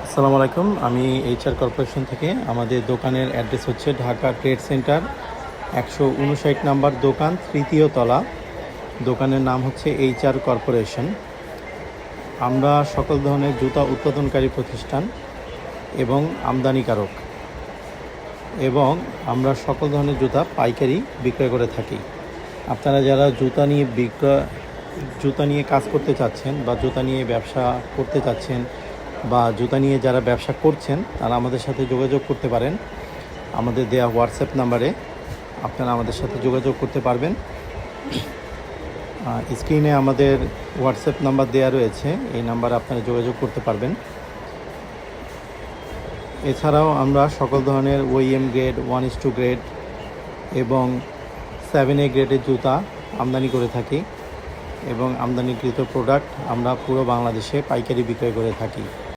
আসসালামু আলাইকুম। আমি এইচআর কর্পোরেশন থেকে। আমাদের দোকানের অ্যাড্রেস হচ্ছে ঢাকা ট্রেড সেন্টার 159 নাম্বার দোকান, তৃতীয় তলা। দোকানের নাম হচ্ছে এইচআর কর্পোরেশন। আমরা সকল ধরনের জুতা উৎপাদনকারী প্রতিষ্ঠান এবং আমদানিকারক, এবং আমরা সকল ধরনের জুতা পাইকারি বিক্রয় করে থাকি। আপনারা যারা জুতা নিয়ে কাজ করতে চাচ্ছেন বা জুতা নিয়ে ব্যবসা করতে চাচ্ছেন বা জুতা নিয়ে যারা ব্যবসা করছেন, তারা আমাদের সাথে যোগাযোগ করতে পারেন। আমাদের দেয়া হোয়াটসঅ্যাপ নাম্বারে আপনারা আমাদের সাথে যোগাযোগ করতে পারবেন। স্ক্রিনে আমাদের হোয়াটসঅ্যাপ নাম্বার দেয়া রয়েছে, এই নাম্বারে আপনারা যোগাযোগ করতে পারবেন। এছাড়াও আমরা সকল ধরনের ওইএম গ্রেড, 1:2 গ্রেড এবং 7A গ্রেডের জুতা আমদানি করে থাকি, এবং আমদানিকৃত প্রোডাক্ট আমরা পুরো বাংলাদেশে পাইকারি বিক্রয় করে থাকি।